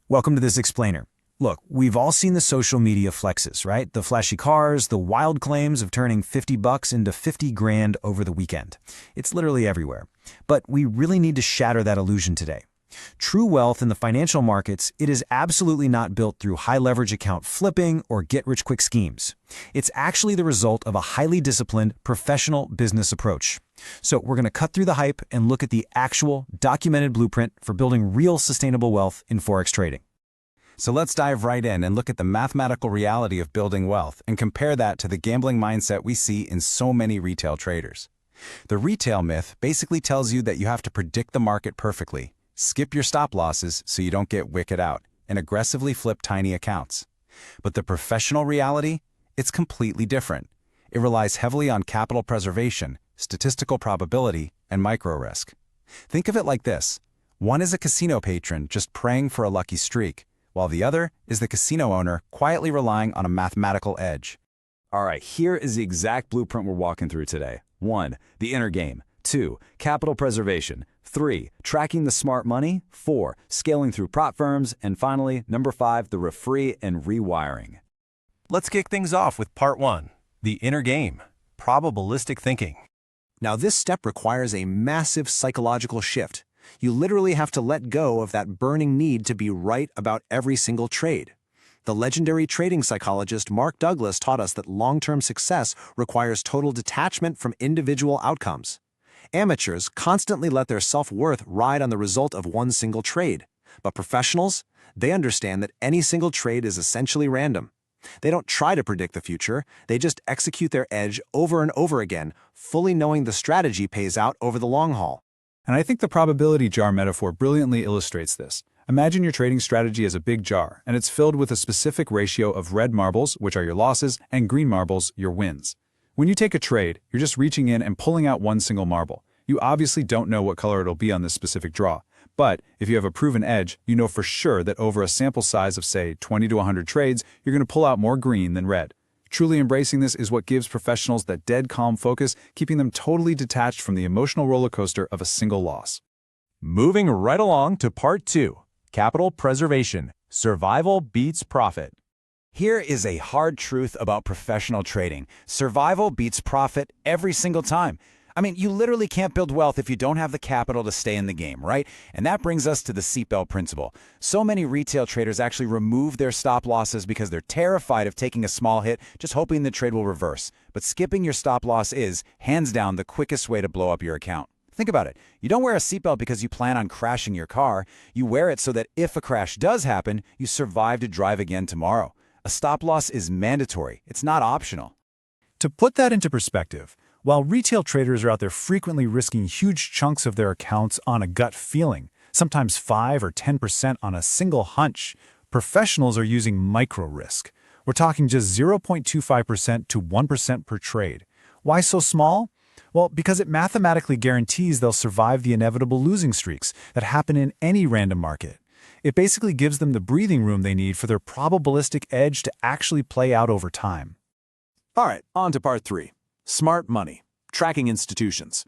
Welcome to this explainer. Look, we've all seen the social media flexes, right? The flashy cars, the wild claims of turning 50 bucks into 50 grand over the weekend. It's literally everywhere. But we really need to shatter that illusion today. True wealth in the financial markets, it is absolutely not built through high-leverage account flipping or get-rich-quick schemes. It's actually the result of a highly disciplined, professional business approach. So we're going to cut through the hype and look at the actual, documented blueprint for building real sustainable wealth in Forex trading. So let's dive right in and look at the mathematical reality of building wealth and compare that to the gambling mindset we see in so many retail traders. The retail myth basically tells you that you have to predict the market perfectly, skip your stop losses so you don't get wicked out, and aggressively flip tiny accounts. But the professional reality? It's completely different. It relies heavily on capital preservation, statistical probability, and micro-risk. Think of it like this. One is a casino patron just praying for a lucky streak, while the other is the casino owner quietly relying on a mathematical edge. All right, here is the exact blueprint we're walking through today. 1. The inner game. 2. Capital preservation. 3. Tracking the smart money. 4. Scaling through prop firms. And finally, number 5, the referee and rewiring. Let's kick things off with part 1, the inner game, probabilistic thinking. Now, this step requires a massive psychological shift. You literally have to let go of that burning need to be right about every single trade. The legendary trading psychologist Mark Douglas taught us that long-term success requires total detachment from individual outcomes. Amateurs constantly let their self-worth ride on the result of one single trade. But professionals, they understand that any single trade is essentially random. They don't try to predict the future, they just execute their edge over and over again, fully knowing the strategy pays out over the long haul. And I think the probability jar metaphor brilliantly illustrates this. Imagine your trading strategy as a big jar, and it's filled with a specific ratio of red marbles, which are your losses, and green marbles, your wins. When you take a trade, you're just reaching in and pulling out one single marble. You obviously don't know what color it'll be on this specific draw. But if you have a proven edge, you know for sure that over a sample size of, say, 20 to 100 trades, you're going to pull out more green than red. Truly embracing this is what gives professionals that dead calm focus, keeping them totally detached from the emotional roller coaster of a single loss. Moving right along to part 2, capital preservation, survival beats profit. Here is a hard truth about professional trading. Survival beats profit every single time. I mean, you literally can't build wealth if you don't have the capital to stay in the game, right? And that brings us to the seatbelt principle. So many retail traders actually remove their stop losses because they're terrified of taking a small hit, just hoping the trade will reverse. But skipping your stop loss is, hands down, the quickest way to blow up your account. Think about it. You don't wear a seatbelt because you plan on crashing your car. You wear it so that if a crash does happen, you survive to drive again tomorrow. A stop loss is mandatory. It's not optional. To put that into perspective, while retail traders are out there frequently risking huge chunks of their accounts on a gut feeling, sometimes 5 or 10% on a single hunch, professionals are using micro-risk. We're talking just 0.25% to 1% per trade. Why so small? Well, because it mathematically guarantees they'll survive the inevitable losing streaks that happen in any random market. It basically gives them the breathing room they need for their probabilistic edge to actually play out over time. All right, on to part 3. Smart money, tracking institutions.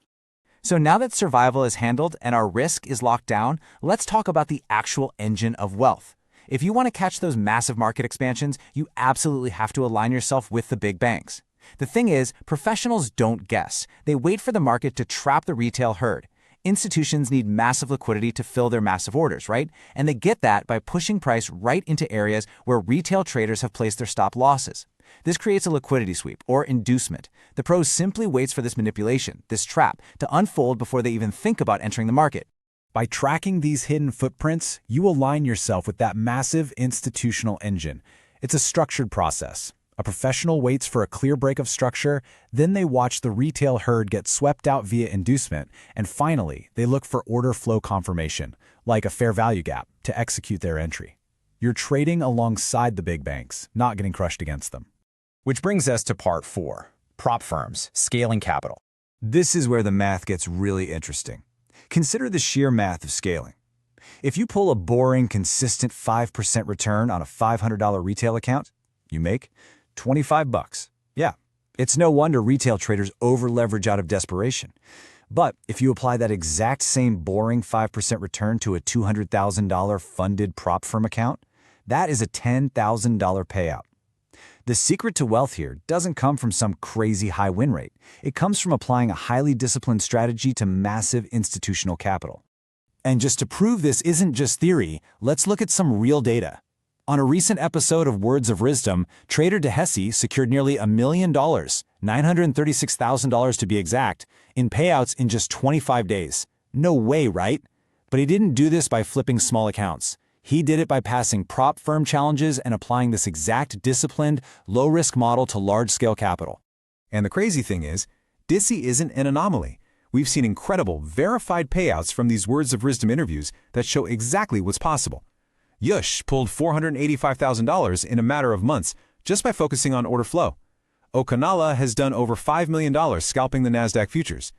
So now that survival is handled and our risk is locked down, let's talk about the actual engine of wealth. If you want to catch those massive market expansions, you absolutely have to align yourself with the big banks. The thing is, professionals don't guess. They wait for the market to trap the retail herd. Institutions need massive liquidity to fill their massive orders, right? And they get that by pushing price right into areas where retail traders have placed their stop losses. This creates a liquidity sweep, or inducement. The pros simply waits for this manipulation, this trap, to unfold before they even think about entering the market. By tracking these hidden footprints, you align yourself with that massive institutional engine. It's a structured process. A professional waits for a clear break of structure, then they watch the retail herd get swept out via inducement, and finally, they look for order flow confirmation, like a fair value gap, to execute their entry. You're trading alongside the big banks, not getting crushed against them. Which brings us to part 4, prop firms, scaling capital. This is where the math gets really interesting. Consider the sheer math of scaling. If you pull a boring, consistent 5% return on a $500 retail account, you make 25 bucks. Yeah, it's no wonder retail traders over-leverage out of desperation. But if you apply that exact same boring 5% return to a $200,000 funded prop firm account, that is a $10,000 payout. The secret to wealth here doesn't come from some crazy high win rate. It comes from applying a highly disciplined strategy to massive institutional capital. And just to prove this isn't just theory, let's look at some real data. On a recent episode of Words of Wisdom, trader DeHesse secured nearly $1 million, $936,000 to be exact, in payouts in just 25 days. No way, right? But he didn't do this by flipping small accounts. He did it by passing prop firm challenges and applying this exact disciplined, low-risk model to large-scale capital. And the crazy thing is, DeHesse isn't an anomaly. We've seen incredible, verified payouts from these Words of Wisdom interviews that show exactly what's possible. Yush pulled $485,000 in a matter of months just by focusing on order flow. Okanala has done over $5 million scalping the NASDAQ futures.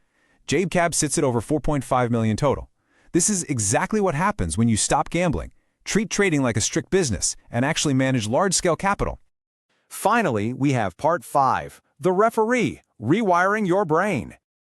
JabeCab sits at over $4.5 million total. This is exactly what happens when you stop gambling, treat trading like a strict business, and actually manage large-scale capital. Finally, we have Part 5, The Referee, Rewiring Your Brain.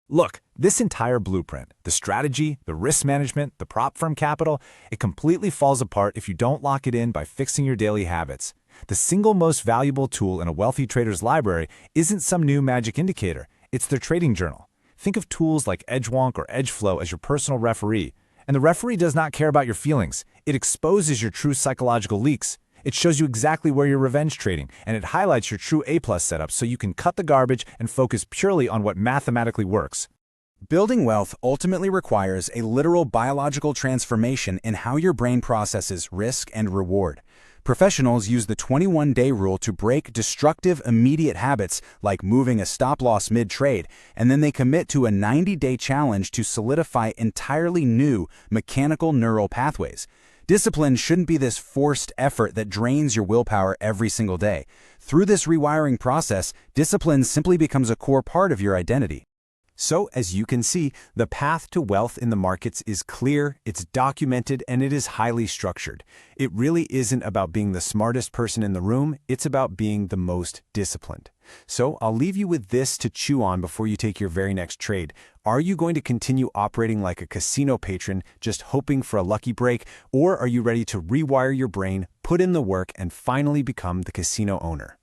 Look, this entire blueprint, the strategy, the risk management, the prop firm capital, it completely falls apart if you don't lock it in by fixing your daily habits. The single most valuable tool in a wealthy trader's library isn't some new magic indicator, it's their trading journal. Think of tools like EdgeWonk or EdgeFlow as your personal referee. And the referee does not care about your feelings. It exposes your true psychological leaks. It shows you exactly where you're revenge trading, and it highlights your true A-plus setup so you can cut the garbage and focus purely on what mathematically works. Building wealth ultimately requires a literal biological transformation in how your brain processes risk and reward. Professionals use the 21-day rule to break destructive immediate habits like moving a stop-loss mid-trade, and then they commit to a 90-day challenge to solidify entirely new mechanical neural pathways. Discipline shouldn't be this forced effort that drains your willpower every single day. Through this rewiring process, discipline simply becomes a core part of your identity. So, as you can see, the path to wealth in the markets is clear, it's documented, and it is highly structured. It really isn't about being the smartest person in the room, it's about being the most disciplined. So, I'll leave you with this to chew on before you take your very next trade. Are you going to continue operating like a casino patron, just hoping for a lucky break, or are you ready to rewire your brain, put in the work, and finally become the casino owner?